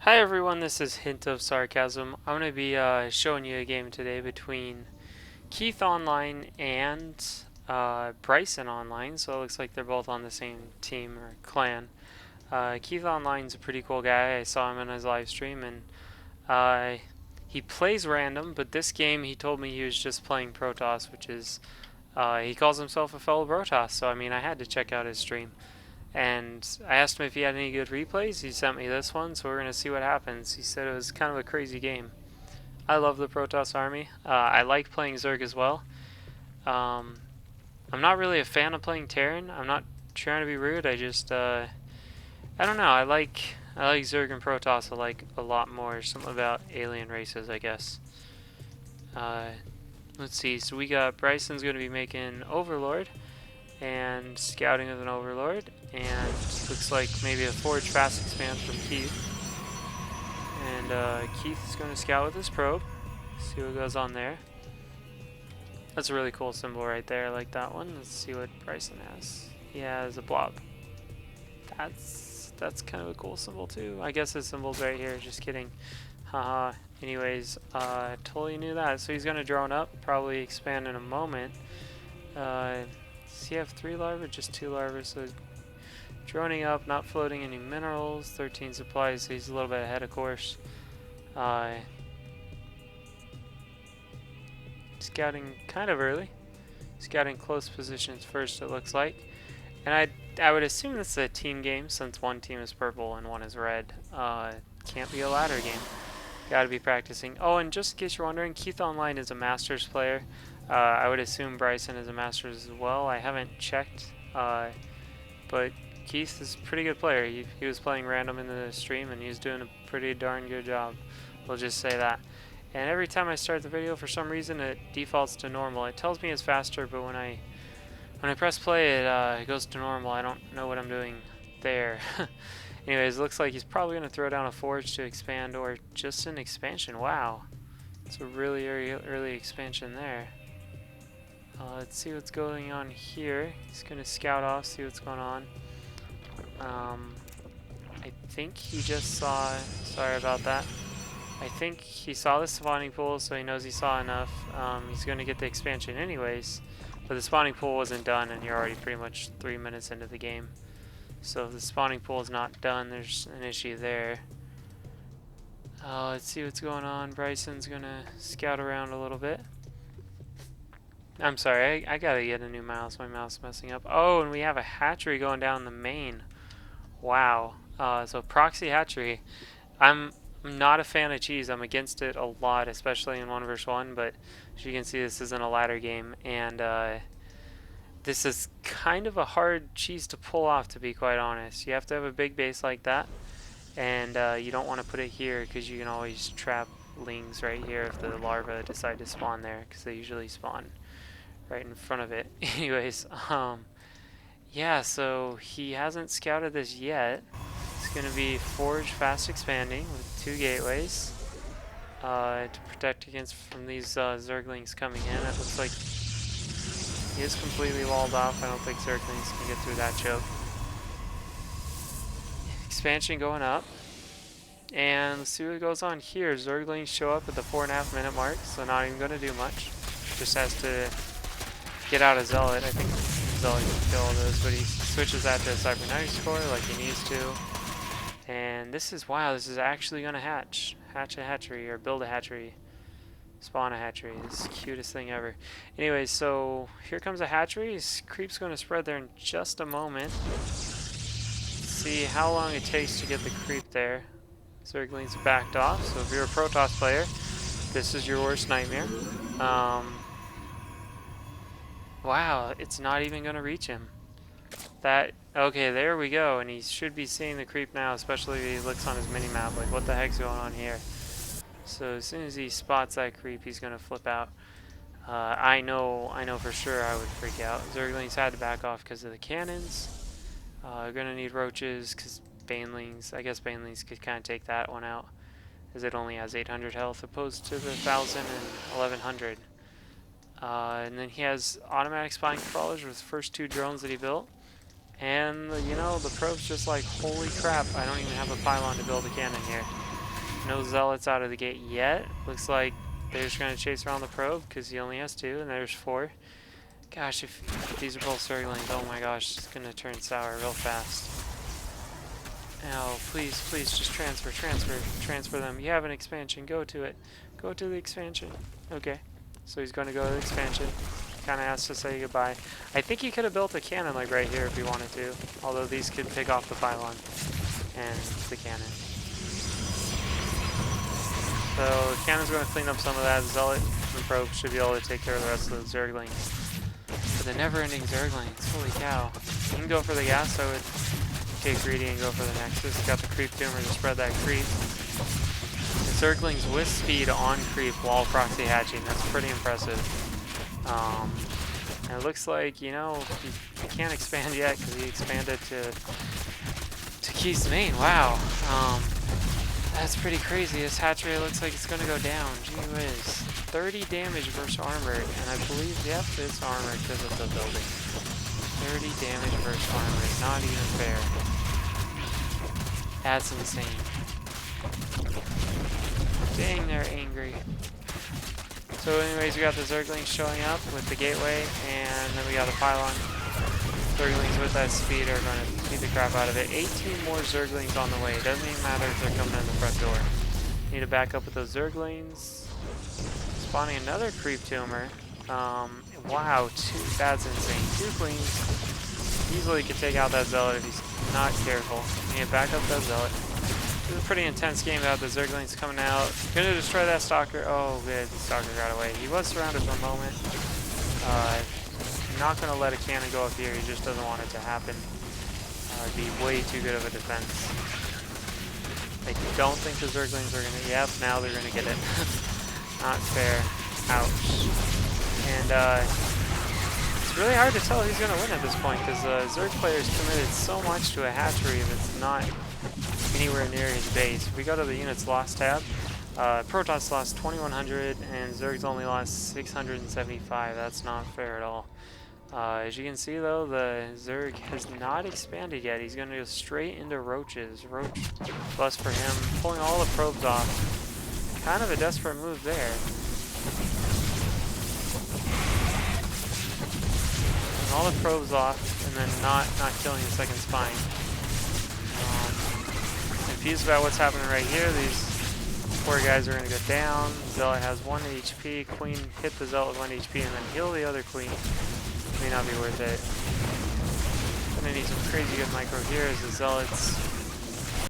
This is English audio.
Hi everyone, this is Hint of Sarcasm. I'm going to be showing you a game today between KeithOnline and BrysonOnline. So it looks like they're both on the same team or clan. KeithOnline's a pretty cool guy. I saw him in his live stream and he plays random, but this game he told me he was just playing Protoss, which is, he calls himself a fellow Protoss, so I mean I had to check out his stream. And I asked him if he had any good replays. He sent me this one, so we're going to see what happens. He said it was kind of a crazy game. I love the Protoss army. I like playing Zerg as well. Um, I'm not really a fan of playing Terran. I'm not trying to be rude. I just, I don't know. I like Zerg and Protoss a lot more. Something about alien races, I guess. Uh, let's see. So we got Bryson's going to be making Overlord and scouting with an Overlord, and looks like maybe a Forge Fast Expand from Keith. And Keith is going to scout with his probe, see what goes on there. That's a really cool symbol right there, I like that one. Let's see what Bryson has. He has a blob. That's kind of a cool symbol too. I guess his symbol's right here, just kidding. Haha. Anyways, totally knew that. So he's going to drone up, probably expand in a moment. Does he have 3 larvae? Just 2 larvae, so droning up, not floating any minerals, 13 supplies, so he's a little bit ahead of course. Scouting kind of early. Scouting close positions first, it looks like. And I would assume this is a team game since one team is purple and one is red. Can't be a ladder game. Gotta be practicing. Oh, and just in case you're wondering, KeithOnline is a Masters player. I would assume Bryson is a Masters as well. I haven't checked, but Keith is a pretty good player. He was playing random in the stream and he's doing a pretty darn good job. We'll just say that. And every time I start the video, for some reason it defaults to normal. It tells me it's faster, but when I press play, it goes to normal. I don't know what I'm doing there. Anyways, looks like he's probably going to throw down a forge to expand, or just an expansion. Wow, it's a really early expansion there. Let's see what's going on here. He's going to scout off, see what's going on. I think he just saw, sorry about that. I think he saw the spawning pool, so he knows he saw enough. He's going to get the expansion anyways, but the spawning pool wasn't done and you're already pretty much 3 minutes into the game. So if the spawning pool is not done, there's an issue there. Let's see what's going on. Bryson's going to scout around a little bit. I'm sorry, I gotta get a new mouse. My mouse is messing up. Oh, and we have a hatchery going down the main. Wow. So proxy hatchery. I'm not a fan of cheese. I'm against it a lot, especially in 1 vs 1. But as you can see, this isn't a ladder game, and this is kind of a hard cheese to pull off, to be quite honest. You have to have a big base like that, and you don't want to put it here because you can always trap lings right here if the larvae decide to spawn there, because they usually spawn right in front of it. Anyways, yeah, so he hasn't scouted this yet. It's going to be Forge Fast Expanding with 2 gateways to protect against from these Zerglings coming in. It looks like he is completely walled off. I don't think Zerglings can get through that choke. Expansion going up. And let's see what goes on here. Zerglings show up at the 4.5 minute mark, so not even going to do much. Just has to get out a Zealot. I think Zealot can kill all those, but he switches that to a Cybernetics Core like he needs to. And this is, wow, this is actually going to hatch. Hatch a hatchery, or build a hatchery. Spawn a hatchery. This is the cutest thing ever. Anyways, so here comes a hatchery. His creep's going to spread there in just a moment. See how long it takes to get the creep there. Zerglings backed off, so if you're a Protoss player, this is your worst nightmare. Wow, it's not even going to reach him. Okay, there we go, and he should be seeing the creep now, especially if he looks on his mini-map, like what the heck's going on here. So as soon as he spots that creep, he's going to flip out. I know for sure I would freak out. Zerglings had to back off because of the cannons. Going to need roaches, because Banelings, I guess Banelings could kind of take that one out, as it only has 800 health, opposed to the 1,000 and 1,100. And then he has automatic spine crawlers with the first 2 drones that he built. And, you know, the probe's just like, holy crap, I don't even have a pylon to build a cannon here. no zealots out of the gate yet. Looks like they're just going to chase around the probe because he only has 2 and there's 4. Gosh, if these are both Zerglings, oh my gosh, it's going to turn sour real fast. Oh, please, please, just transfer them. You have an expansion, go to it. Go to the expansion. Okay, so he's going to go to the expansion. Kind of has to say goodbye. I think he could have built a cannon like right here if he wanted to, although these could pick off the pylon and the cannon. So the cannon's going to clean up some of that. Zealot and probe should be able to take care of the rest of the Zerglings. But the never-ending Zerglings, holy cow. You can go for the gas, I would get greedy and go for the Nexus. Got the creep tumor to spread that creep. The Zerglings with speed on creep while proxy hatching, that's pretty impressive. And it looks like, you know, he can't expand yet because he expanded to Keith's main. Wow. That's pretty crazy. This hatch rate looks like it's going to go down. Gee whiz. 30 damage versus armored. And I believe, yep, it's armored because of the building. 30 damage versus armored. Not even fair. That's insane. Dang, they're angry. So anyways, we got the Zerglings showing up with the gateway, and then we got the pylon. Zerglings with that speed are going to beat the crap out of it. 18 more Zerglings on the way. It doesn't even matter if they're coming in the front door. Need to back up with those Zerglings. Spawning another creep tumor. Wow, that's insane. 2 queens. Easily could take out that zealot if he's not careful. Need to back up that zealot. This is a pretty intense game without the Zerglings coming out. Gonna destroy that Stalker. Oh, good. The Stalker got away. He was surrounded for a moment. Not gonna let a cannon go up here. He just doesn't want it to happen. It'd be way too good of a defense. I don't think the Zerglings are gonna. Yep, now they're gonna get it. Not fair. Ouch. And it's really hard to tell who's gonna win at this point because Zerg players committed so much to a hatchery that's not anywhere near his base. If we go to the units lost tab, Protoss lost 2,100 and Zerg's only lost 675. That's not fair at all. As you can see though, the Zerg has not expanded yet. He's going to go straight into roaches. Roach bust for him, pulling all the probes off. Kind of a desperate move there. Pulling all the probes off and then not killing the second spine. Confused about what's happening right here. These poor guys are going to go down. Zealot has 1 HP. Queen hit the Zealot with 1 HP and then heal the other Queen. May not be worth it. Gonna need some crazy good micro here as the Zealots